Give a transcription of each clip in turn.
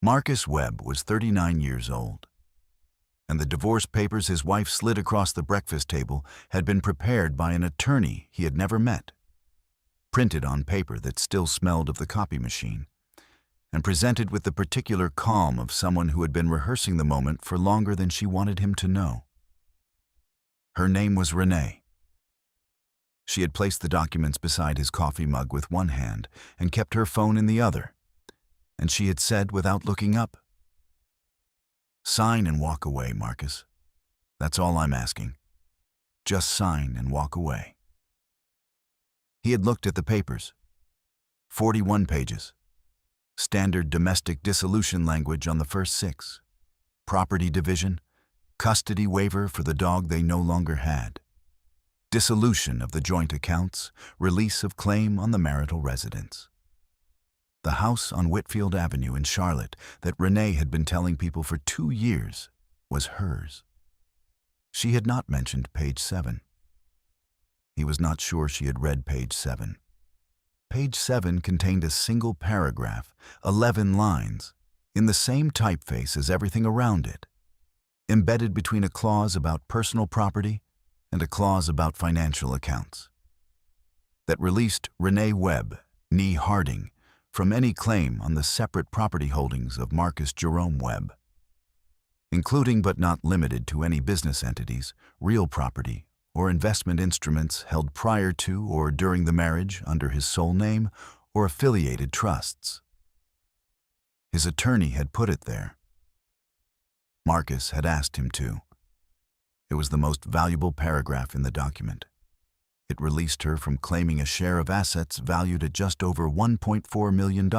Marcus Webb was 39 years old, and the divorce papers his wife slid across the breakfast table had been prepared by an attorney he had never met, printed on paper that still smelled of the copy machine, and presented with the particular calm of someone who had been rehearsing the moment for longer than she wanted him to know. Her name was Renee. She had placed the documents beside his coffee mug with one hand and kept her phone in the other, and she had said without looking up, "Sign and walk away, Marcus. That's all I'm asking. Just sign and walk away." He had looked at the papers. 41 pages. Standard domestic dissolution language on the first 6. Property division, custody waiver for the dog they no longer had, dissolution of the joint accounts, release of claim on the marital residence. The house on Whitfield Avenue in Charlotte that Renee had been telling people for 2 years was hers. She had not mentioned page 7. He was not sure she had read page 7. Page 7 contained a single paragraph, 11 lines, in the same typeface as everything around it, embedded between a clause about personal property and a clause about financial accounts, that released Renee Webb, née Harding, from any claim on the separate property holdings of Marcus Jerome Webb, including but not limited to any business entities, real property, or investment instruments held prior to or during the marriage under his sole name or affiliated trusts. His attorney had put it there. Marcus had asked him to. It was the most valuable paragraph in the document. It released her from claiming a share of assets valued at just over $1.4 million.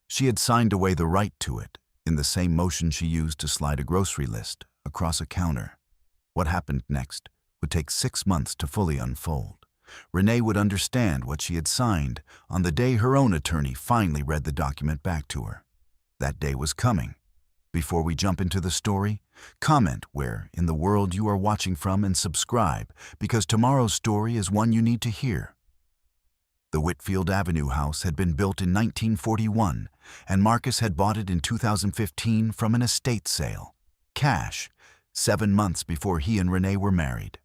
She had signed away the right to it in the same motion she used to slide a grocery list across a counter. What happened next would take 6 months to fully unfold. Renee would understand what she had signed on the day her own attorney finally read the document back to her. That day was coming. Before we jump into the story, comment where in the world you are watching from and subscribe, because tomorrow's story is one you need to hear. The Whitfield Avenue house had been built in 1941, and Marcus had bought it in 2015 from an estate sale, cash, 7 months before he and Renee were married.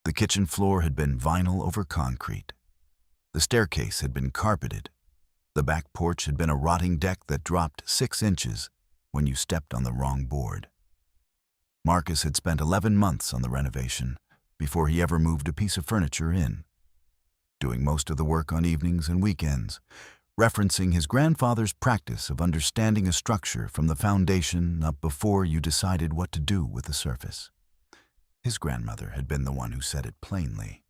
The kitchen floor had been vinyl over concrete. The staircase had been carpeted. The back porch had been a rotting deck that dropped 6 inches when you stepped on the wrong board. Marcus had spent 11 months on the renovation before he ever moved a piece of furniture in, doing most of the work on evenings and weekends, referencing his grandfather's practice of understanding a structure from the foundation up before you decided what to do with the surface. His grandmother had been the one who said it plainly.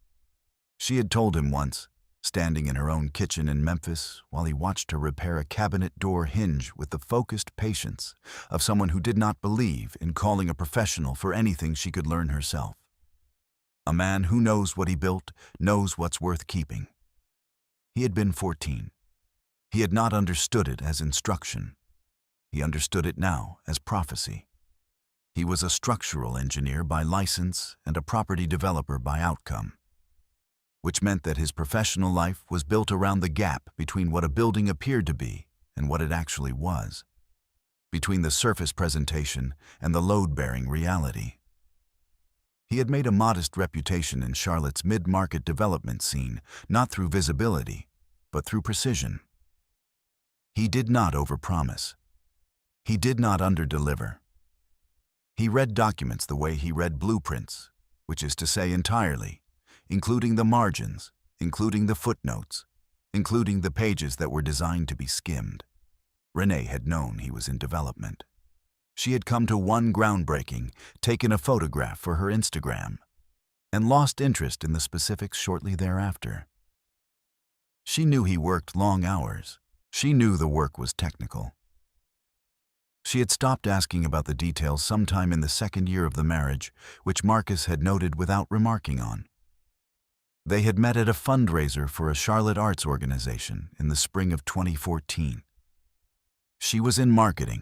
She had told him once, standing in her own kitchen in Memphis while he watched her repair a cabinet door hinge with the focused patience of someone who did not believe in calling a professional for anything she could learn herself. A man who knows what he built knows what's worth keeping. He had been 14. He had not understood it as instruction. He understood it now as prophecy. He was a structural engineer by license and a property developer by outcome, which meant that his professional life was built around the gap between what a building appeared to be and what it actually was, between the surface presentation and the load-bearing reality. He had made a modest reputation in Charlotte's mid-market development scene, not through visibility, but through precision. He did not overpromise. He did not underdeliver. He read documents the way he read blueprints, which is to say entirely, including the margins, including the footnotes, including the pages that were designed to be skimmed. Renee had known he was in development. She had come to one groundbreaking, taken a photograph for her Instagram, and lost interest in the specifics shortly thereafter. She knew he worked long hours. She knew the work was technical. She had stopped asking about the details sometime in the 2nd year of the marriage, which Marcus had noted without remarking on. They had met at a fundraiser for a Charlotte arts organization in the spring of 2014. She was in marketing,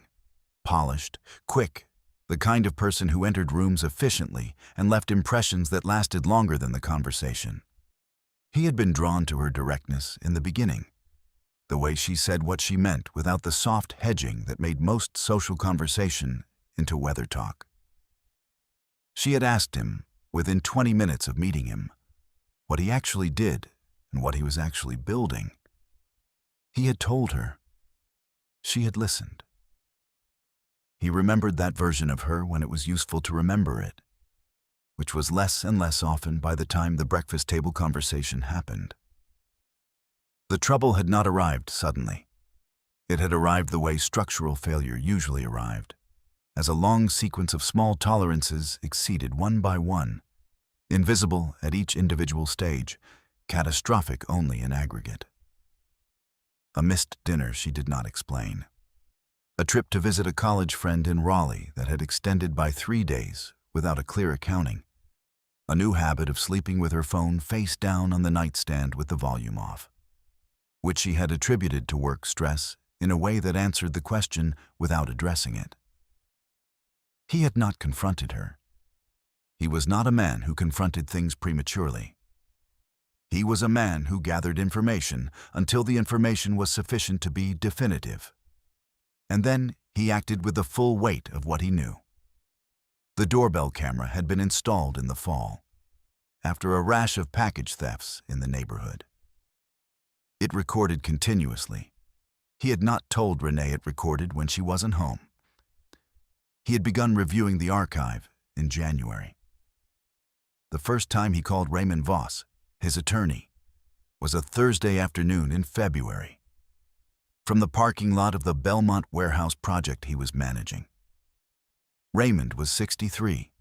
polished, quick, the kind of person who entered rooms efficiently and left impressions that lasted longer than the conversation. He had been drawn to her directness in the beginning. the way she said what she meant without the soft hedging that made most social conversation into weather talk. She had asked him, within 20 minutes of meeting him, what he actually did and what he was actually building. He had told her. She had listened. He remembered that version of her when it was useful to remember it, which was less and less often by the time the breakfast table conversation happened. The trouble had not arrived suddenly. It had arrived the way structural failure usually arrived, as a long sequence of small tolerances exceeded one by one, invisible at each individual stage, catastrophic only in aggregate. A missed dinner she did not explain. A trip to visit a college friend in Raleigh that had extended by 3 days without a clear accounting. A new habit of sleeping with her phone face down on the nightstand with the volume off, which she had attributed to work stress in a way that answered the question without addressing it. He had not confronted her. He was not a man who confronted things prematurely. He was a man who gathered information until the information was sufficient to be definitive. And then he acted with the full weight of what he knew. The doorbell camera had been installed in the fall, after a rash of package thefts in the neighborhood. It recorded continuously. He had not told Renee it recorded when she wasn't home. He had begun reviewing the archive in January. The first time he called Raymond Voss, his attorney, was a Thursday afternoon in February, from the parking lot of the Belmont warehouse project he was managing. Raymond was 63,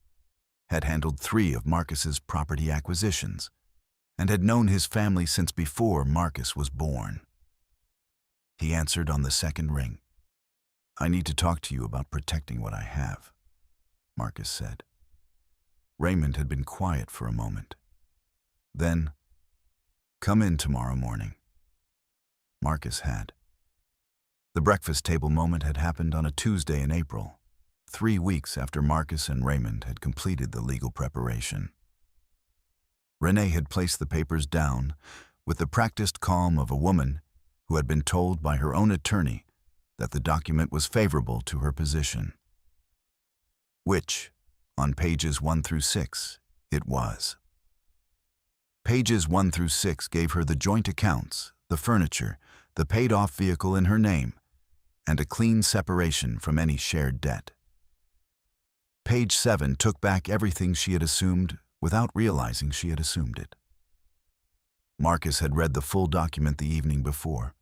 had handled 3 of Marcus's property acquisitions, and had known his family since before Marcus was born. He answered on the second ring. "I need to talk to you about protecting what I have," Marcus said. Raymond had been quiet for a moment. Then, "Come in tomorrow morning." Marcus had. The breakfast table moment had happened on a Tuesday in April, 3 weeks after Marcus and Raymond had completed the legal preparation. Renee had placed the papers down with the practiced calm of a woman who had been told by her own attorney that the document was favorable to her position. Which, on pages 1 through 6, it was. Pages 1 through 6 gave her the joint accounts, the furniture, the paid-off vehicle in her name, and a clean separation from any shared debt. Page 7 took back everything she had assumed without realizing she had assumed it. Marcus had read the full document the evening before,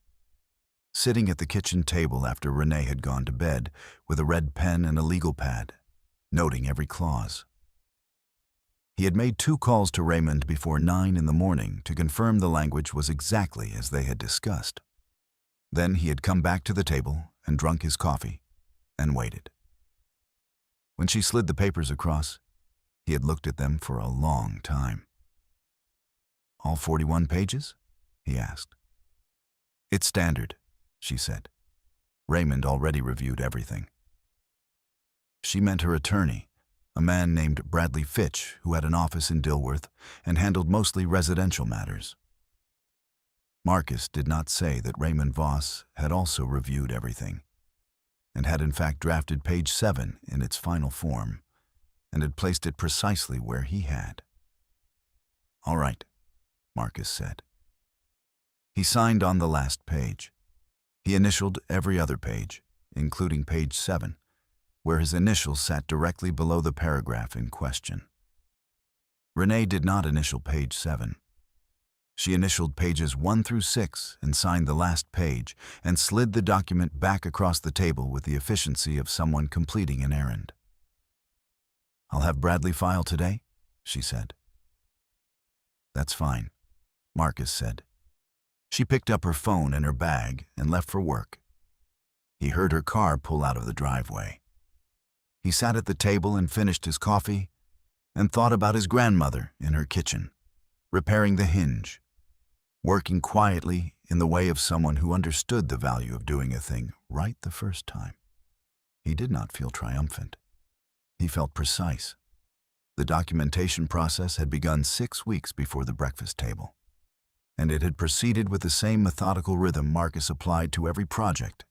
sitting at the kitchen table after Renee had gone to bed with a red pen and a legal pad, noting every clause. He had made 2 calls to Raymond before 9 in the morning to confirm the language was exactly as they had discussed. Then he had come back to the table and drunk his coffee and waited. When she slid the papers across, he had looked at them for a long time. "All 41 pages?" he asked. "It's standard," she said. Raymond already reviewed everything. She meant her attorney, a man named Bradley Fitch, who had an office in Dilworth and handled mostly residential matters. Marcus did not say that Raymond Voss had also reviewed everything, and had in fact drafted page 7 in its final form, and had placed it precisely where he had. "All right," Marcus said. He signed on the last page. He initialed every other page, including page 7, where his initials sat directly below the paragraph in question. Renee did not initial page 7. She initialed pages 1 through 6 and signed the last page and slid the document back across the table with the efficiency of someone completing an errand. "I'll have Bradley file today," she said. "That's fine," Marcus said. She picked up her phone and her bag and left for work. He heard her car pull out of the driveway. He sat at the table and finished his coffee and thought about his grandmother in her kitchen, repairing the hinge, working quietly in the way of someone who understood the value of doing a thing right the first time. He did not feel triumphant. He felt precise. The documentation process had begun 6 weeks before the breakfast table, and it had proceeded with the same methodical rhythm Marcus applied to every project.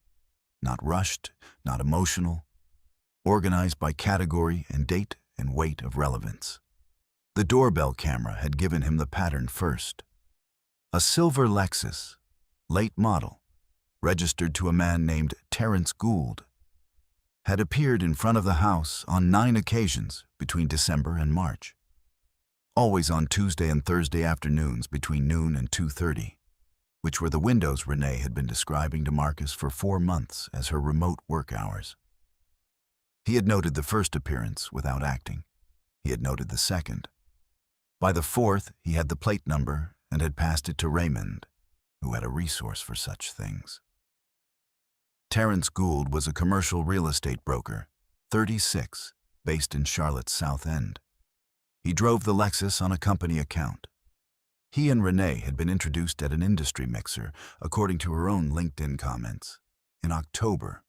Not rushed, not emotional, organized by category and date and weight of relevance. The doorbell camera had given him the pattern first. A silver Lexus, late model, registered to a man named Terrence Gould, had appeared in front of the house on 9 occasions between December and March, always on Tuesday and Thursday afternoons between noon and 2:30, which were the windows Renee had been describing to Marcus for 4 months as her remote work hours. He had noted the first appearance without acting. He had noted the second. By the fourth, he had the plate number and had passed it to Raymond, who had a resource for such things. Terrence Gould was a commercial real estate broker, 36, based in Charlotte's South End. He drove the Lexus on a company account. He and Renee had been introduced at an industry mixer, according to her own LinkedIn comments, in October,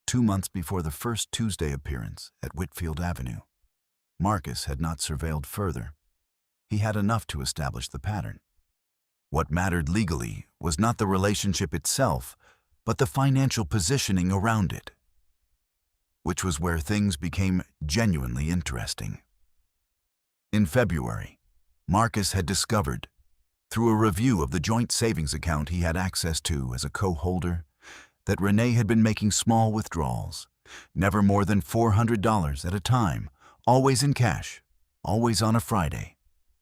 2 months before the first Tuesday appearance at Whitfield Avenue. Marcus had not surveilled further. He had enough to establish the pattern. What mattered legally was not the relationship itself, but the financial positioning around it, which was where things became genuinely interesting. In February, Marcus had discovered, through a review of the joint savings account he had access to as a co-holder, that Renee had been making small withdrawals, never more than $400 at a time, always in cash, always on a Friday,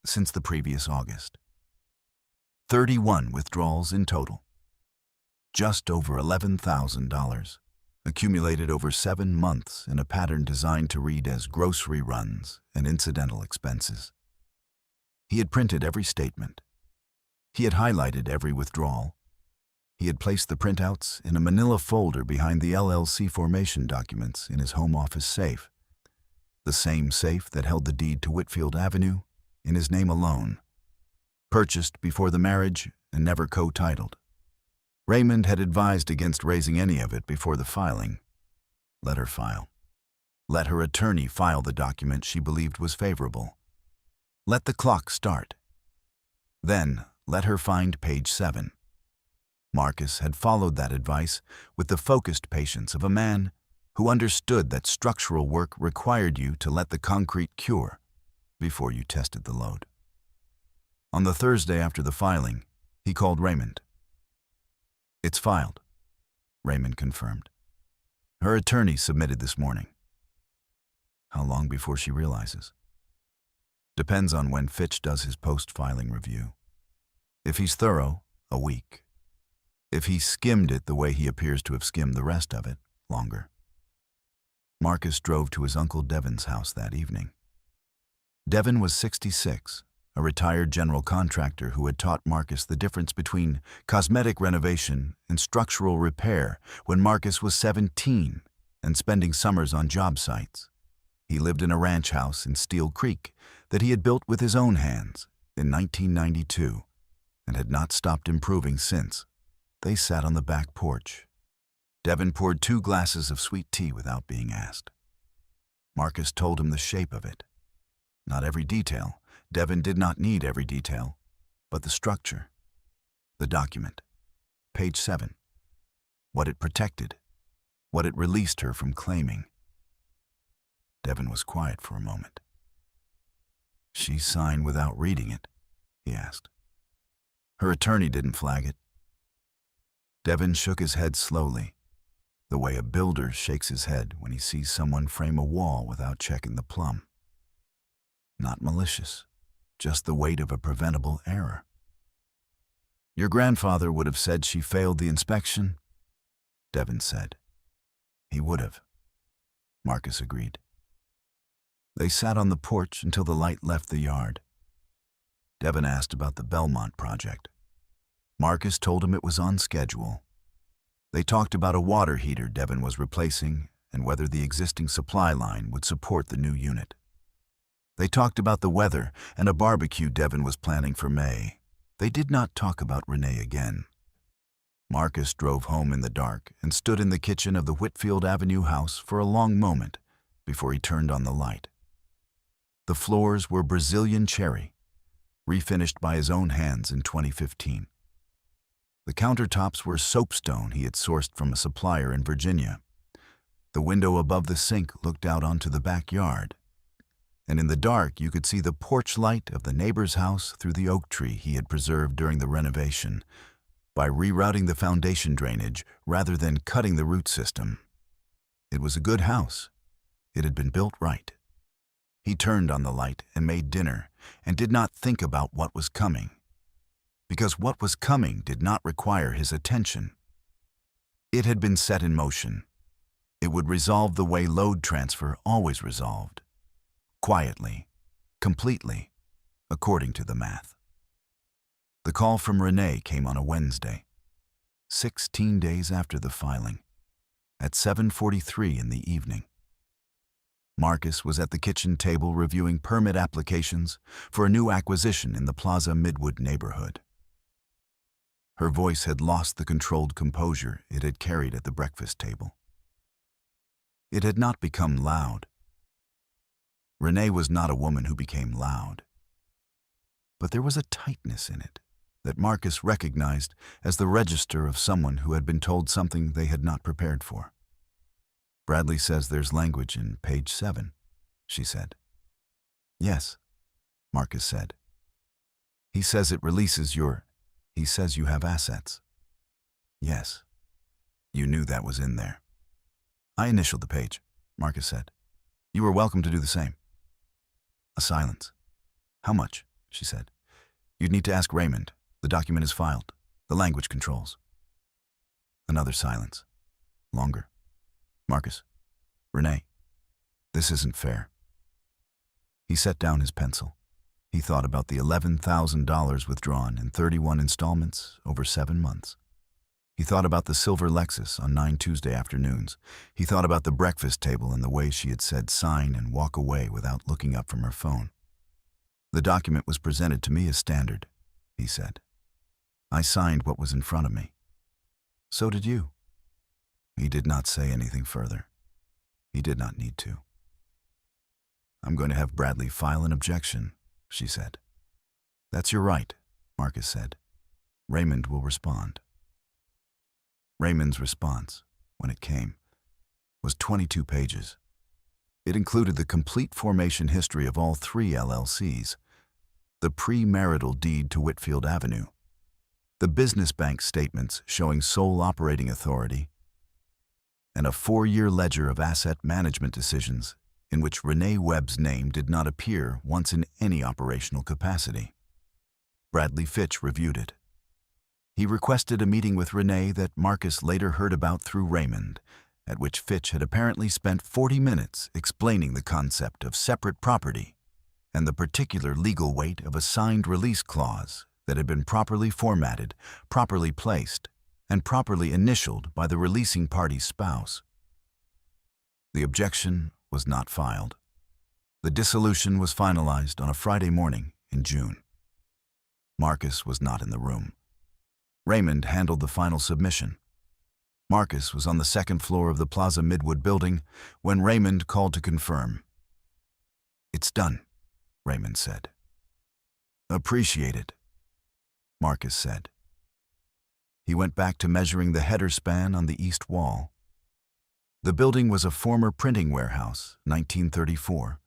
since the previous August. 31 withdrawals in total. Just over $11,000, accumulated over 7 months in a pattern designed to read as grocery runs and incidental expenses. He had printed every statement. He had highlighted every withdrawal. He had placed the printouts in a manila folder behind the LLC formation documents in his home office safe, the same safe that held the deed to Whitfield Avenue in his name alone, purchased before the marriage and never co-titled. Raymond had advised against raising any of it before the filing. Let her file. Let her attorney file the document she believed was favorable. Let the clock start. Then let her find page 7. Marcus had followed that advice with the focused patience of a man who understood that structural work required you to let the concrete cure before you tested the load. On the Thursday after the filing, he called Raymond. "It's filed," Raymond confirmed. "Her attorney submitted this morning." How long before she realizes? Depends on when Fitch does his post-filing review. If he's thorough, a week. If he skimmed it the way he appears to have skimmed the rest of it, longer. Marcus drove to his Uncle Devin's house that evening. Devin was 66, a retired general contractor who had taught Marcus the difference between cosmetic renovation and structural repair when Marcus was 17 and spending summers on job sites. He lived in a ranch house in Steel Creek that he had built with his own hands in 1992 and had not stopped improving since. They sat on the back porch. Devin poured 2 glasses of sweet tea without being asked. Marcus told him the shape of it. Not every detail. Devin did not need every detail, but the structure, the document, page 7, what it protected, what it released her from claiming. Devin was quiet for a moment. "She signed without reading it?" he asked. "Her attorney didn't flag it." Devin shook his head slowly, the way a builder shakes his head when he sees someone frame a wall without checking the plumb. Not malicious, just the weight of a preventable error. "Your grandfather would have said she failed the inspection?" Devin said. "He would have," Marcus agreed. They sat on the porch until the light left the yard. Devin asked about the Belmont project. Marcus told him it was on schedule. They talked about a water heater Devin was replacing and whether the existing supply line would support the new unit. They talked about the weather and a barbecue Devin was planning for May. They did not talk about Renee again. Marcus drove home in the dark and stood in the kitchen of the Whitfield Avenue house for a long moment before he turned on the light. The floors were Brazilian cherry, refinished by his own hands in 2015. The countertops were soapstone he had sourced from a supplier in Virginia. The window above the sink looked out onto the backyard, and in the dark you could see the porch light of the neighbor's house through the oak tree he had preserved during the renovation by rerouting the foundation drainage rather than cutting the root system. It was a good house. It had been built right. He turned on the light and made dinner and did not think about what was coming, because what was coming did not require his attention. It had been set in motion. It would resolve the way load transfer always resolved. Quietly, completely, according to the math. The call from Renee came on a Wednesday, 16 days after the filing, at 7:43 in the evening. Marcus was at the kitchen table reviewing permit applications for a new acquisition in the Plaza Midwood neighborhood. Her voice had lost the controlled composure it had carried at the breakfast table. It had not become loud. Renee was not a woman who became loud. But there was a tightness in it that Marcus recognized as the register of someone who had been told something they had not prepared for. "Bradley says there's language in page 7, she said. "Yes," Marcus said. "He says it releases he says you have assets." "Yes." "You knew that was in there." "I initialed the page," Marcus said. "You were welcome to do the same." A silence. "How much?" she said. "You'd need to ask Raymond. The document is filed. The language controls." Another silence. Longer. "Marcus, Renee, this isn't fair." He set down his pencil. He thought about the $11,000 withdrawn in 31 installments over 7 months. He thought about the silver Lexus on 9 Tuesday afternoons. He thought about the breakfast table and the way she had said sign and walk away without looking up from her phone. "The document was presented to me as standard," he said. "I signed what was in front of me. So did you." He did not say anything further. He did not need to. "I'm going to have Bradley file an objection," she said. "That's your right," Marcus said. "Raymond will respond." Raymond's response, when it came, was 22 pages. It included the complete formation history of all 3 LLCs, the premarital deed to Whitfield Avenue, the business bank statements showing sole operating authority, and a 4-year ledger of asset management decisions in which Renee Webb's name did not appear once in any operational capacity. Bradley Fitch reviewed it. He requested a meeting with Renee that Marcus later heard about through Raymond, at which Fitch had apparently spent 40 minutes explaining the concept of separate property and the particular legal weight of a signed release clause that had been properly formatted, properly placed, and properly initialed by the releasing party's spouse. The objection was not filed. The dissolution was finalized on a Friday morning in June. Marcus was not in the room. Raymond handled the final submission. Marcus was on the 2nd floor of the Plaza Midwood building when Raymond called to confirm. "It's done," Raymond said. "Appreciate it," Marcus said. He went back to measuring the header span on the east wall. The building was a former printing warehouse, 1934,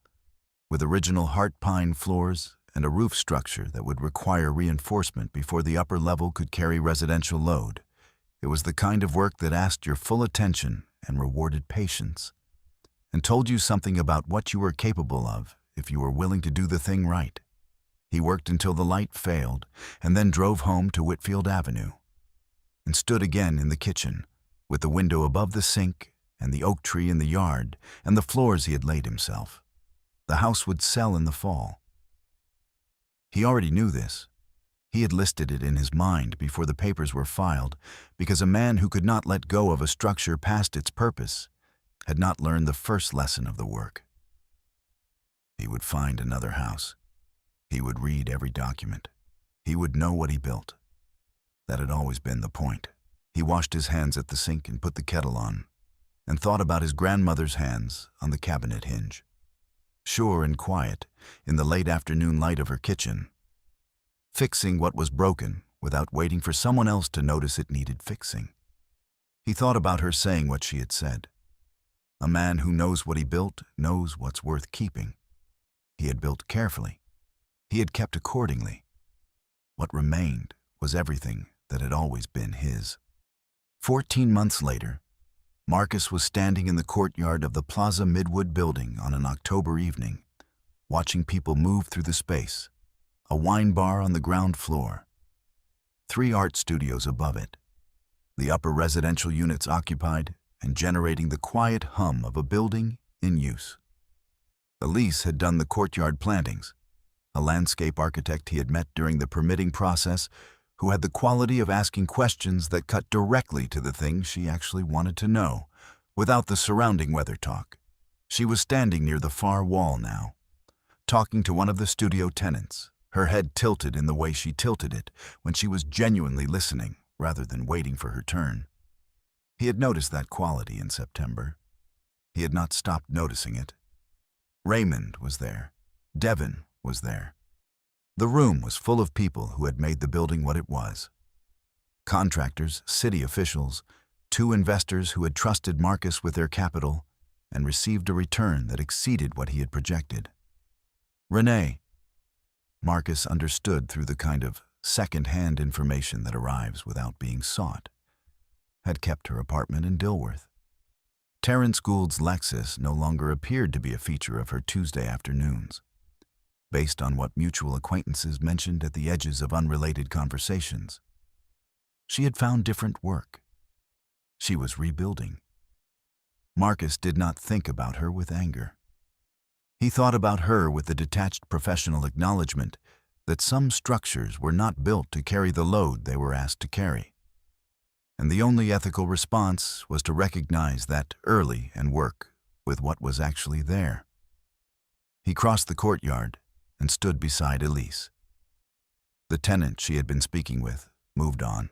with original heart pine floors and a roof structure that would require reinforcement before the upper level could carry residential load. It was the kind of work that asked your full attention and rewarded patience, and told you something about what you were capable of if you were willing to do the thing right. He worked until the light failed, and then drove home to Whitfield Avenue, and stood again in the kitchen, with the window above the sink and the oak tree in the yard and the floors he had laid himself. The house would sell in the fall. He already knew this. He had listed it in his mind before the papers were filed, because a man who could not let go of a structure past its purpose had not learned the first lesson of the work. He would find another house. He would read every document. He would know what he built. That had always been the point. He washed his hands at the sink and put the kettle on, and thought about his grandmother's hands on the cabinet hinge. Sure and quiet, in the late afternoon light of her kitchen, fixing what was broken without waiting for someone else to notice it needed fixing. He thought about her saying what she had said. A man who knows what he built knows what's worth keeping. He had built carefully. He had kept accordingly. What remained was everything that had always been his. 14 months later, Marcus was standing in the courtyard of the Plaza Midwood building on an October evening, watching people move through the space, a wine bar on the ground floor, 3 art studios above it, the upper residential units occupied and generating the quiet hum of a building in use. Elise had done the courtyard plantings, a landscape architect he had met during the permitting process who had the quality of asking questions that cut directly to the things she actually wanted to know, without the surrounding weather talk. She was standing near the far wall now, talking to one of the studio tenants, her head tilted in the way she tilted it when she was genuinely listening rather than waiting for her turn. He had noticed that quality in September. He had not stopped noticing it. Raymond was there. Devin was there. The room was full of people who had made the building what it was. Contractors, city officials, 2 investors who had trusted Marcus with their capital and received a return that exceeded what he had projected. Renee. Marcus understood through the kind of second-hand information that arrives without being sought, had kept her apartment in Dilworth. Terence Gould's Lexus no longer appeared to be a feature of her Tuesday afternoons. Based on what mutual acquaintances mentioned at the edges of unrelated conversations, she had found different work. She was rebuilding. Marcus did not think about her with anger. He thought about her with the detached professional acknowledgement that some structures were not built to carry the load they were asked to carry. And the only ethical response was to recognize that early and work with what was actually there. He crossed the courtyard and stood beside Elise. The tenant she had been speaking with moved on.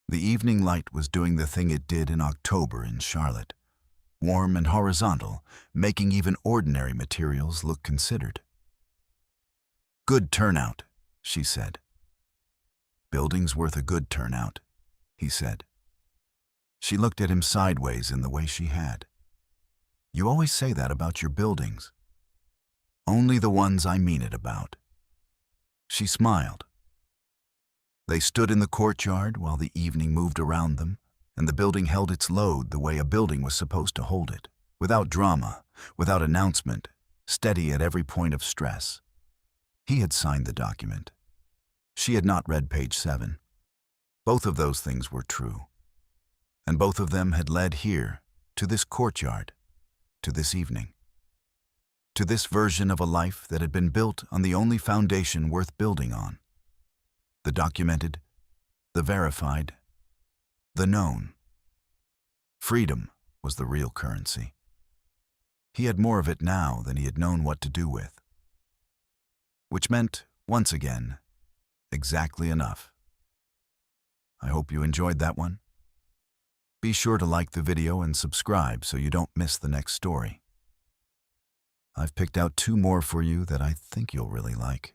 The evening light was doing the thing it did in October in Charlotte, warm and horizontal, making even ordinary materials look considered. "Good turnout," she said. "Building's worth a good turnout," he said. She looked at him sideways in the way she had. "You always say that about your buildings." "Only the ones I mean it about." She smiled. They stood in the courtyard while the evening moved around them, and the building held its load the way a building was supposed to hold it, without drama, without announcement, steady at every point of stress. He had signed the document. She had not read page 7. Both of those things were true. And both of them had led here, to this courtyard, to this evening. To this version of a life that had been built on the only foundation worth building on. The documented, the verified, the known. Freedom was the real currency. He had more of it now than he had known what to do with. Which meant, once again, exactly enough. I hope you enjoyed that one. Be sure to like the video and subscribe so you don't miss the next story. I've picked out 2 more for you that I think you'll really like.